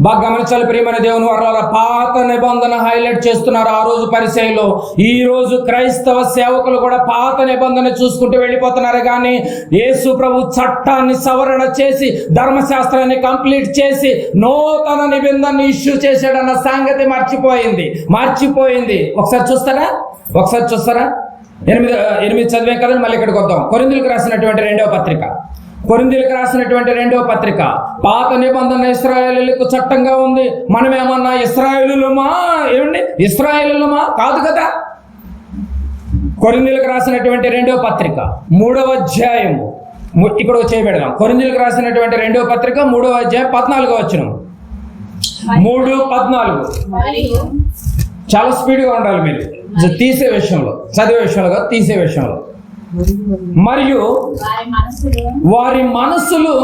బాగా గమనించాలి ప్రియమైన దేవుని వారలారా. పాత నిబంధన హైలైట్ చేస్తున్నారు ఆ రోజు పరిచయంలో. ఈ రోజు క్రైస్తవ సేవకులు కూడా పాత నిబంధన చూసుకుంటూ వెళ్ళిపోతున్నారు. కానీ యేసు ప్రభు చట్టాన్ని సవరణ చేసి ధర్మశాస్త్రాన్ని కంప్లీట్ చేసి నూతన నిబంధనని ఇష్యూ చేశాడన్న సంగతి మర్చిపోయింది. ఒకసారి చూస్తారా? 8 చదివే కదండి. మళ్ళీ ఇక్కడికి వద్దాం. కొరింథీయులకు రాసినటువంటి 2వ పత్రిక. పాత నిబంధన ఇశ్రాయేలీయులకు చట్టంగా ఉంది. మనమేమన్నా ఇశ్రాయేలీయులమా? ఇశ్రాయేలీయులమా? కాదు కదా. కొరింథీయులకు రాసినటువంటి 2వ పత్రిక 3వ అధ్యాయము ఇక్కడ చేయబెడదాం. కొరింథీయులకు రాసినటువంటి 2వ పత్రిక 3వ అధ్యాయం 14వ వచనం. 3:14. చాలా స్పీడ్గా ఉండాలి మీరు. తీసే విషయంలో, చదివే విషయంలో కాదు, తీసే విషయంలో. మరియు వారి మనస్సులు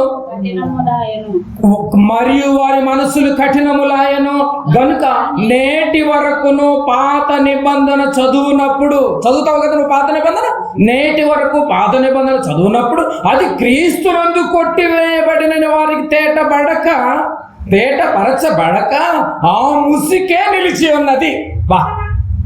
కఠినములాయను గనుక నేటి వరకును పాత నిబంధన చదువునప్పుడు, చదువుతావు కదా నువ్వు పాత నిబంధన, నేటి వరకు పాత నిబంధన చదువునప్పుడు అది క్రీస్తునందు కొట్టివేయబడిన వారికి తేటపరచబడక ఆ ముసుకే నిలిచి ఉన్నది. బా,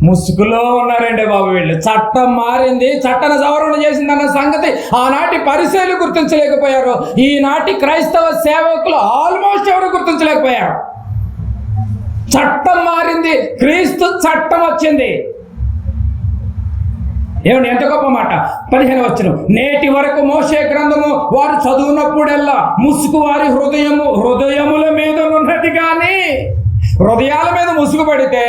ముసుగులో ఉన్నారండి బాబు వీళ్ళు. చట్టం మారింది, చట్టాన్ని సవరణ చేసిందన్న సంగతి ఆనాటి పరిసయ్యులు గుర్తించలేకపోయారు. ఈనాటి క్రైస్తవ సేవకులు ఆల్మోస్ట్ ఎవరు గుర్తించలేకపోయారు. చట్టం మారింది, క్రీస్తు చట్టం వచ్చింది. ఏమండి, ఎంత గొప్ప మాట. 15వ వచనం, నేటి వరకు మోషే గ్రంథము వారు చదువునప్పుడల్లా ముసుగు వారి హృదయముల మీద ఉన్నది. కానీ హృదయాల మీద ముసుగు పడితే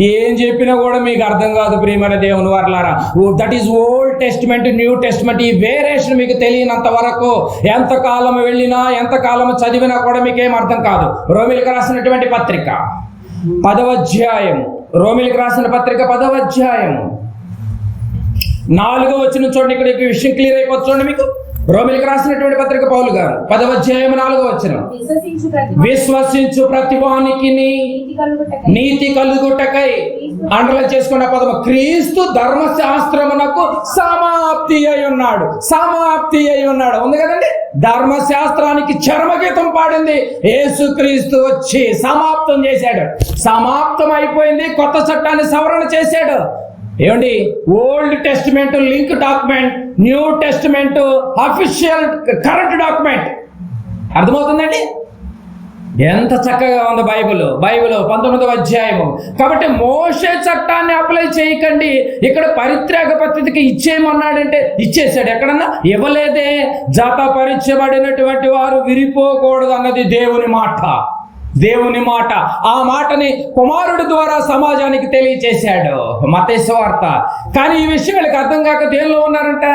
ఏం చెప్పినా కూడా మీకు అర్థం కాదు ప్రియమైన దేవుని వారలారా. That is old testament, new testament. ఈ వేరియేషన్ మీకు తెలియనంత వరకు ఎంతకాలం వెళ్ళినా, ఎంతకాలం చదివినా కూడా మీకేం అర్థం కాదు. రోమిలికి రాసినటువంటి పత్రిక 10వ అధ్యాయం, రోమిలికి రాసిన పత్రిక 10వ అధ్యాయం 4వ వచనం చూడండి. ఇక్కడ ఈ విషయం క్లియర్ అయిపోతుంది చూడండి మీకు. రోమిలికి రాసినటువంటి పత్రిక పౌలు గారు 10వ అధ్యాయం 4వ వచనం, విశ్వసించు ప్రతివానికి నీతి కలుగుటకై, అండర్లైన్ చేసుకున్న పదము, క్రీస్తు ధర్మశాస్త్రమునకు సమాప్తి అయి ఉన్నాడు. సమాప్తి అయి ఉన్నాడు ఉంది కదండి. ధర్మశాస్త్రానికి చర్మగీతం పాడింది యేసుక్రీస్తు వచ్చి సమాప్తం చేశాడు. సమాప్తం అయిపోయింది, కొత్త చట్టాన్ని సవరణ చేశాడు. ఏమండి, old testament link document, new testament official current document. అర్థమవుతుందండి? ఎంత చక్కగా ఉంది బైబిల్ 19వ అధ్యాయము. కాబట్టి మోషే చట్టాన్ని అప్లై చేయకండి. ఇక్కడ పరిత్యాగ పద్ధతికి ఇచ్చేయమన్నాడంటే ఇచ్చేసాడు. ఎక్కడన్నా ఇవ్వలేదే. జతపరచబడినటువంటి వారు విరిపోకూడదు అన్నది దేవుని మాట. దేవుని మాట. ఆ మాటని కుమారుడి ద్వారా సమాజానికి తెలియచేశాడు మత్తయి సువార్త. కానీ ఈ విషయం వీళ్ళకి అర్థం కాక దేనిలో ఉన్నారంట?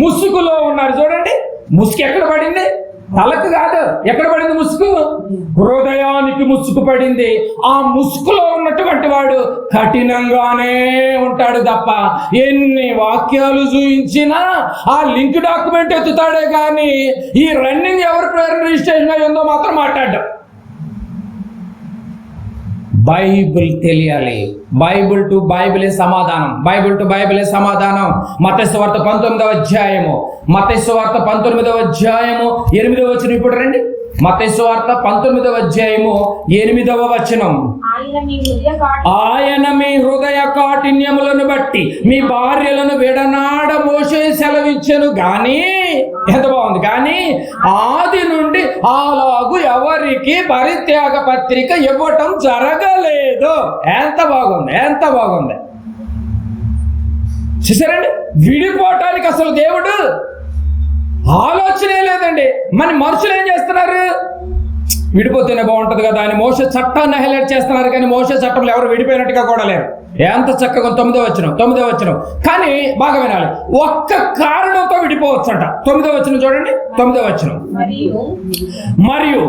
ముసుగులో ఉన్నారు. చూడండి, ముసుగు ఎక్కడ పడింది? తలకు కాదు. ఎక్కడ పడింది ముసుగు? హృదయానికి ముసుగు పడింది. ఆ ముసుగులో ఉన్నటువంటి వాడు కఠినంగానే ఉంటాడు తప్ప ఎన్ని వాక్యాలు చూయించినా ఆ లింక్ డాక్యుమెంట్ ఎత్తుతాడే కానీ ఈ రన్నింగ్ ఎవరి పేరు రిజిస్ట్రేషన్ అయ్యిందో మాత్రం మాట్లాడ్డాడు. బైబిల్ తెలియాలి. బైబిల్ టు బైబిలే సమాధానం. బైబిల్ టు బైబిలే సమాధానం. మత్తయి సువార్త 19వ అధ్యాయము, మత్తయి సువార్త 19వ అధ్యాయము 8వ వచనం. ఇప్పుడు రండి, మత్తయి సువార్త 19వ అధ్యాయము 8వ వచనం, ఆయన మీ హృదయ కాఠిన్యములను బట్టి మీ భార్యలను విడనాడ మోషే సెలవిచ్చెను గాని, ఎంత బాగుంది, కానీ ఆది నుండి అలాగు ఎవరికి పరిత్యాగ పత్రిక ఇవ్వటం జరగలేదు. ఎంత బాగుంది, ఎంత బాగుంది. చూసారండి, విడిపోవటానికి అసలు దేవుడు ఆలోచనే లేదండి. మన మనుషులు ఏం చేస్తున్నారు? విడిపోతేనే బాగుంటుంది కదా అని మోషే చట్టాన్ని హైలైట్ చేస్తున్నారు. కానీ మోషే చట్టంలో ఎవరు విడిపోయినట్టుగా కూడా లేరు. ఎంత చక్కగా 9వ వచనం. కానీ బాగా వినాలి, ఒక్క కారణంతో విడిపోవచ్చంట. 9వ వచనం చూడండి. 9వ వచనం, మరియు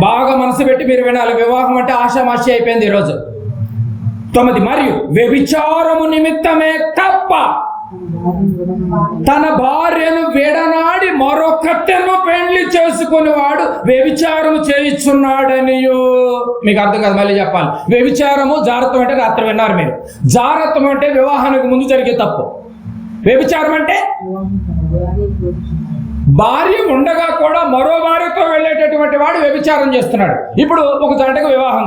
బాగా మనసు పెట్టి మీరు వినాలి. వివాహం అంటే ఆషామాషి అయిపోయింది ఈరోజు. 9, మరియు వ్యభిచారము నిమిత్తమే తప్ప తన భార్యను విడనాడి మరొకతెను పెళ్లి చేసుకుని వాడు వ్యభిచారము చేయుచున్నాడనియు. మీకు అర్థం కాదు, మళ్ళీ చెప్పాలి. వ్యభిచారము, జారత్వం అంటే రాత్రి విన్నారు మీరు. జారత్వం అంటే వివాహానికి ముందు జరిగే తప్పు. వ్యభిచారం అంటే భార్య ఉండగా కూడా మరో భార్యతో వెళ్ళేటటువంటి వాడు వ్యభిచారం చేస్తున్నాడు. ఇప్పుడు ఒక జంటకు వివాహం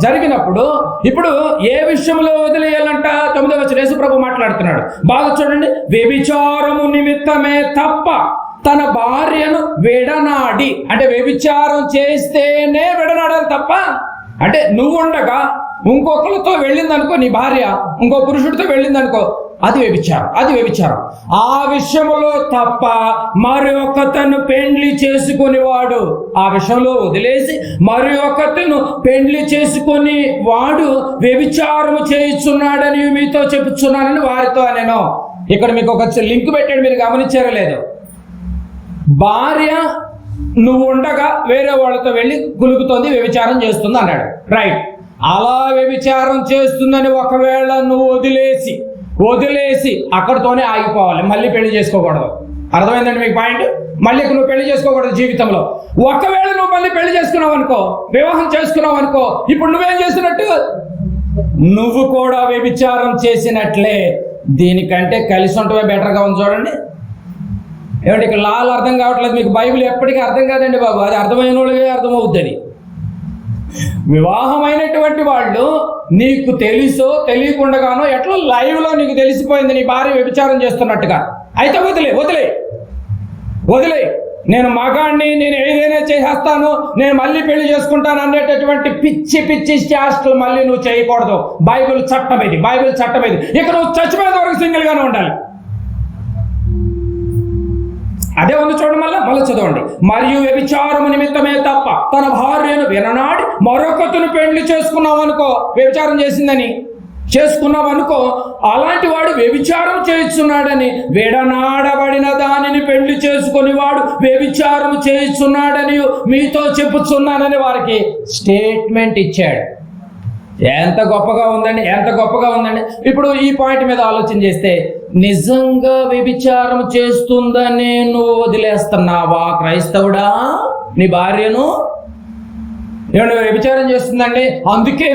జరిగినప్పుడు ఇప్పుడు ఏ విషయంలో వదిలేయాలంట? 9వ వచనం యేసుప్రభు మాట్లాడుతున్నాడు. బాగా చూడండి, వ్యభిచారము నిమిత్తమే తప్ప తన భార్యను విడనాడి, అంటే వ్యభిచారం చేస్తేనే విడనాడాలి తప్ప, అంటే నువ్వు ఉండగా ఇంకొకరితో వెళ్ళిందనుకో, నీ భార్య ఇంకో పురుషుడితో వెళ్ళిందనుకో, అది వ్యభిచారం. ఆ విషయంలో తప్ప మరి ఒకతను పెండ్లి చేసుకునేవాడు, ఆ విషయంలో వదిలేసి మరి ఒకతను పెండ్లి చేసుకుని వాడు వ్యభిచారము చేయుచున్నాడని మీతో చెప్పుచున్నానని వారితో నేను. ఇక్కడ మీకు ఒక లింక్ పెట్టాడు, మీరు గమనించారో లేదు. భార్య నువ్వు ఉండగా వేరే వాళ్ళతో వెళ్ళి కులుకుతోంది, వ్యభిచారం చేస్తుంది అన్నాడు. రైట్. అలా వ్యభిచారం చేస్తుందని ఒకవేళ నువ్వు వదిలేసి అక్కడితోనే ఆగిపోవాలి, మళ్ళీ పెళ్లి చేసుకోకూడదు. అర్థమైందండి మీకు పాయింట్? మళ్ళీ నువ్వు పెళ్లి చేసుకోకూడదు జీవితంలో. ఒకవేళ నువ్వు మళ్ళీ పెళ్లి చేసుకున్నావు అనుకో, వివాహం చేసుకున్నావు అనుకో, ఇప్పుడు నువ్వేం చేసినట్టు? నువ్వు కూడా వ్యభిచారం చేసినట్లే. దీనికంటే కలిసి ఉంటమే బెటర్గా ఉంది. చూడండి ఏమంటే ఇక్కడ లాలు అర్థం కావట్లేదు మీకు. బైబిల్ ఎప్పటికీ అర్థం కాదండి బాబు, అది అర్థమైన వాళ్ళకే అర్థమవుతుంది. వివాహమైనటువంటి వాళ్ళు నీకు తెలుసో తెలియకుండానో ఎట్లా లైవ్లో నీకు తెలిసిపోయింది నీ భార్య వ్యభిచారం చేస్తున్నట్టుగా, అయితే వదిలే నేను మగాడిని, నేను ఏదైనా చేసేస్తాను, నేను మళ్ళీ పెళ్లి చేసుకుంటాను అనేటటువంటి పిచ్చి చేష్టలు మళ్ళీ నువ్వు చేయకూడదు. బైబిల్ చట్టం ఇది. ఇక నువ్వు చచ్చిపోయేంత వరకు సింగిల్గానే ఉండాలి. అదే ఉంది చూడండి, మళ్ళీ చదవండి. మరియు వ్యభిచారము నిమిత్తమే తప్ప తన భార్యను విననాడి మరొకతను పెళ్లి చేసుకున్నావు అనుకో, అలాంటి వాడు వ్యభిచారం చేస్తున్నాడని, విడనాడబడిన దానిని పెళ్లి చేసుకుని వాడు వ్యభిచారం చేస్తున్నాడని మీతో చెప్పుచున్నానని వారికి స్టేట్మెంట్ ఇచ్చాడు. ఎంత గొప్పగా ఉందండి. ఇప్పుడు ఈ పాయింట్ మీద ఆలోచన చేస్తే, నిజంగా వ్యభిచారం చేస్తుందని నువ్వు వదిలేస్తున్నావా క్రైస్తవుడా నీ భార్యను? ఏమన్నా వ్యభిచారం చేస్తుందండి, అందుకే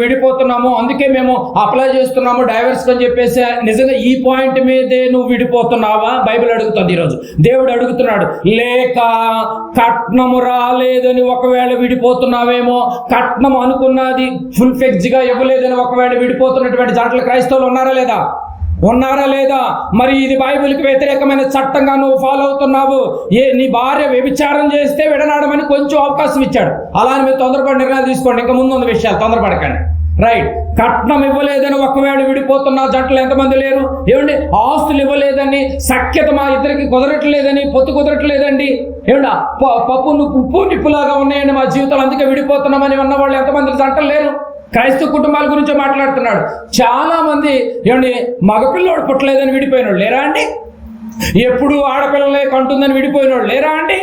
విడిపోతున్నాము, అందుకే మేము అప్లై చేస్తున్నాము డైవర్స్ అని చెప్పేసి నిజంగా ఈ పాయింట్ మీదే నువ్వు విడిపోతున్నావా? బైబిల్ అడుగుతుంది ఈరోజు. దేవుడు అడుగుతున్నాడు. లేక కట్నము రాలేదని ఒకవేళ విడిపోతున్నావేమో, కట్నం అనుకున్నది ఫుల్ ఫ్లెడ్జ్గా ఇవ్వలేదని ఒకవేళ విడిపోతున్నటువంటి జంటలు క్రైస్తవులు ఉన్నారా లేదా? మరి ఇది బైబిల్కి వ్యతిరేకమైన చట్టంగా నువ్వు ఫాలో అవుతున్నావు. నీ భార్య వ్యభిచారం చేస్తే విడనాడమని కొంచెం అవకాశం ఇచ్చాడు. అలా మీరు తొందరపడి నిర్ణయాలు తీసుకోండి, ఇంకా ముందు ఉన్న విషయాలు తొందరపడకండి. రైట్. కట్నం ఇవ్వలేదని ఒకవేళ విడిపోతున్న జంటలు ఎంతమంది లేరు? ఏమండి, ఆస్తులు ఇవ్వలేదని, సఖ్యత మా ఇద్దరికి కుదరట్లేదని, పొత్తు కుదరట్లేదండి, ఏమండి ఉప్పు నిప్పులాగా ఉన్నాయండి మా జీవితాలు, అందుకే విడిపోతున్నామని ఉన్నవాళ్ళు ఎంతమంది జంటలు లేరు? క్రైస్తవ కుటుంబాల గురించి మాట్లాడుతున్నాడు. చాలా మంది ఏమండి మగపిల్లోడు పుట్టలేదని విడిపోయినోడు లేరా అండి? ఎప్పుడు ఆడపిల్లలే కంటుందని విడిపోయినోడు లేరా అండి?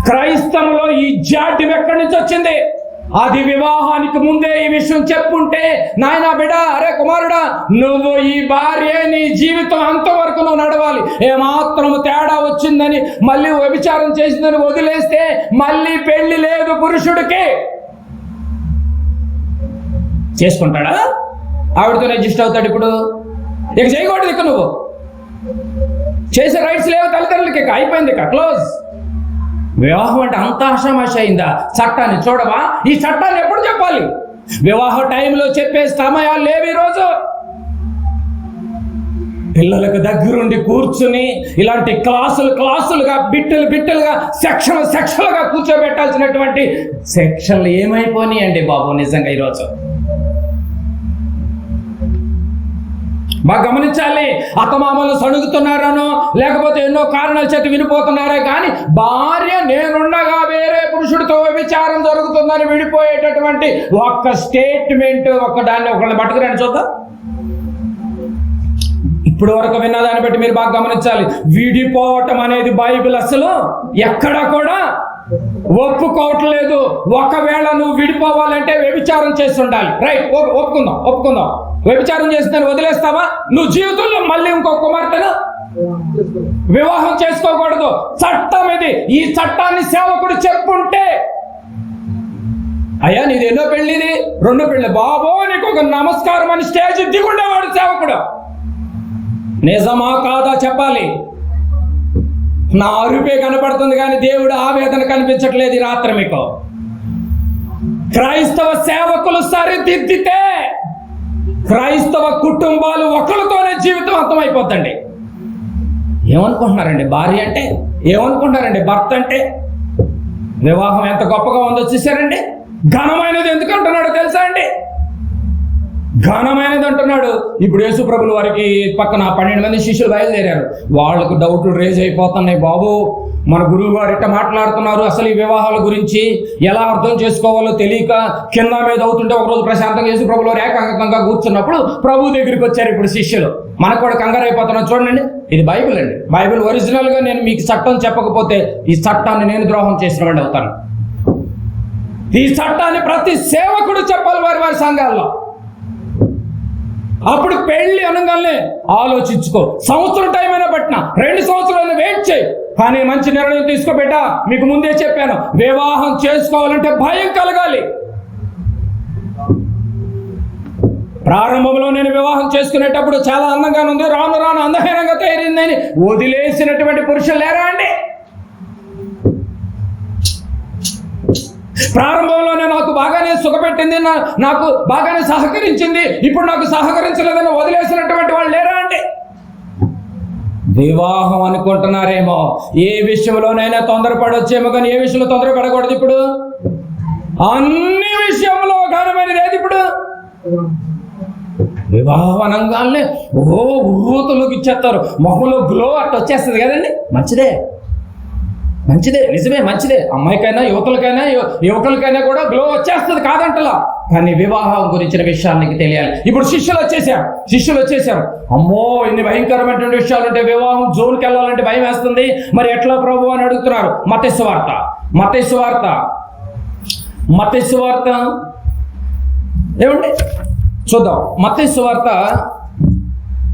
క్రైస్తవంలో ఈ జాడ్యం ఎక్కడి నుంచి వచ్చింది? అది వివాహానికి ముందే ఈ విషయం చెప్పుంటే, నాయనా బిడ్డ, అరే కుమారుడా, నువ్వు ఈ భార్య నీ జీవితం అంతవరకు నువ్వు నడవాలి. ఏమాత్రము తేడా వచ్చిందని, మళ్ళీ వ్యభిచారం చేసిందని వదిలేస్తే మళ్ళీ పెళ్లి లేదు పురుషుడికి. చేసుకుంటాడా? ఆవిడతో రిజిస్టర్ అవుతాడు. ఇప్పుడు ఇక చేయకూడదు, ఇక నువ్వు చేసే రైట్స్ లేవు తల్లిదండ్రులకి, ఇక అయిపోయింది, ఇక క్లోజ్. వివాహం అంటే అంత ఆషామాషి అయిందా? చట్టాన్ని చూడవా? ఈ చట్టాన్ని ఎప్పుడు చెప్పాలి? వివాహ టైంలో చెప్పే సమయాలు లేవు ఈరోజు. పిల్లలకు దగ్గరుండి కూర్చుని ఇలాంటి క్లాసులుగా బిట్టులుగా సెక్షన్లుగా కూర్చోబెట్టాల్సినటువంటి సెక్షన్లు ఏమైపోయినాయండి బాబు నిజంగా ఈరోజు. బాగా గమనించాలి. అత్తమామలు సణుగుతున్నారనో లేకపోతే ఎన్నో కారణాల చేత విడిపోతున్నారే కానీ, భార్య నేనుండగా వేరే పురుషుడితో వ్యభిచారం జరుగుతుందని విడిపోయేటటువంటి ఒక్క స్టేట్మెంట్, దాన్ని ఒకళ్ళని పట్టుకురండి చూద్దాం. ఇప్పుడు వరకు విన్న దాన్ని బట్టి మీరు బాగా గమనించాలి. విడిపోవటం అనేది బైబిల్ అసలు ఎక్కడా కూడా ఒప్పుకోవట్లేదు. ఒకవేళ నువ్వు విడిపోవాలంటే వ్యభిచారం చేసి ఉండాలి. రైట్, ఒప్పుకుందాం. వ్యభిచారం చేస్తుందని వదిలేస్తావా? నువ్వు జీవితంలో మళ్ళీ ఇంకో కుమార్తెను వివాహం చేసుకోకూడదు. చట్టం ఇది. ఈ చట్టాన్ని సేవకుడు చెప్పుంటే, అయ్యా నీది ఎన్నో పెళ్ళిది? 2 పెళ్ళి. బాబో నీకు ఒక నమస్కారం అని స్టేజ్ దిగుండేవాడు సేవకుడు. నిజమా కాదా చెప్పాలి. నా అరుపే కనపడుతుంది కానీ దేవుడు ఆవేదన కనిపించట్లేదు ఈ రాత్రి మీకు. క్రైస్తవ సేవకులు సరిదిద్దితే క్రైస్తవ కుటుంబాలు ఒకరితోనే జీవితం అంతమైపోద్దండి. ఏమనుకుంటున్నారండి భార్య అంటే? ఏమనుకుంటున్నారండి భర్త అంటే? వివాహం ఎంత గొప్పగా ఉందో చూశారండి. ఘనమైనది ఎందుకు అంటున్నాడు తెలుసా అండి? ఘనమైనది అంటున్నాడు. ఇప్పుడు యేసుప్రభుల వారికి పక్కన 12 మంది శిష్యులు బయలుదేరారు. వాళ్ళకు డౌట్లు రేజ్ అయిపోతున్నాయి. బాబు, మన గురువు గారు ఇట్ట మాట్లాడుతున్నారు, అసలు ఈ వివాహాల గురించి ఎలా అర్థం చేసుకోవాలో తెలియక కింద మీద అవుతుంటే ఒకరోజు ప్రశాంతంగా యేసుప్రభుల వారు ఏకాంతంగా కూర్చున్నప్పుడు ప్రభు దగ్గరికి వచ్చారు ఇప్పుడు శిష్యులు. మనకు కూడా కంగారు అయిపోతున్నాం. చూడండి, ఇది బైబిల్ అండి. బైబిల్ ఒరిజినల్గా నేను మీకు చట్టం చెప్పకపోతే ఈ చట్టాన్ని నేను ద్రోహం చేసిన వాడిని అవుతాను. ఈ చట్టాన్ని ప్రతి సేవకుడు చెప్పాలి వారి వారి సంఘాల్లో. అప్పుడు పెళ్లి అనగానే ఆలోచించుకో. సంవత్సరం టైం అయినా పట్టిన 2 సంవత్సరాలు వెయిట్ చేయి, కానీ మంచి నిర్ణయం తీసుకోబెట్టా. మీకు ముందే చెప్పాను, వివాహం చేసుకోవాలంటే భయం కలగాలి. ప్రారంభంలో నేను వివాహం చేసుకునేటప్పుడు చాలా అందంగా ఉంది, రాను రాను అందహీనంగా తయారైందని వదిలేసినటువంటి పురుషులు లేరా అండి? ప్రారంభంలోనే నాకు బాగానే సుఖపెట్టింది, నాకు బాగానే సహకరించింది, ఇప్పుడు నాకు సహకరించలేదని వదిలేసినటువంటి వాళ్ళు లేరా అండి? వివాహం అనుకుంటున్నారేమో, ఏ విషయంలోనైనా తొందరపడొచ్చేమో, కానీ ఏ విషయంలో తొందరపడకూడదు. ఇప్పుడు అన్ని విషయంలో ఘనమైనది ఏది? ఇప్పుడు వివాహం అనగానే ఊతలోకి ఇచ్చేస్తారు, మొహంలో గ్లో అట్లా వచ్చేస్తుంది కదండి. మంచిదే, నిజమే, మంచిదే. అమ్మాయికైనా యువకులకైనా కూడా గ్లో వచ్చేస్తుంది, కాదంటలా. కానీ వివాహం గురించిన విషయానికి తెలియాలి. ఇప్పుడు శిష్యులు వచ్చేసారు. అమ్మో, ఇన్ని భయంకరమైనటువంటి విషయాలు ఉంటే వివాహం జోన్కి వెళ్ళాలంటే భయం వేస్తుంది, మరి ఎట్లా ప్రభు అని అడుగుతున్నారు. మత్తయి సువార్త ఏమండి చూద్దాం. మత్తయి సువార్త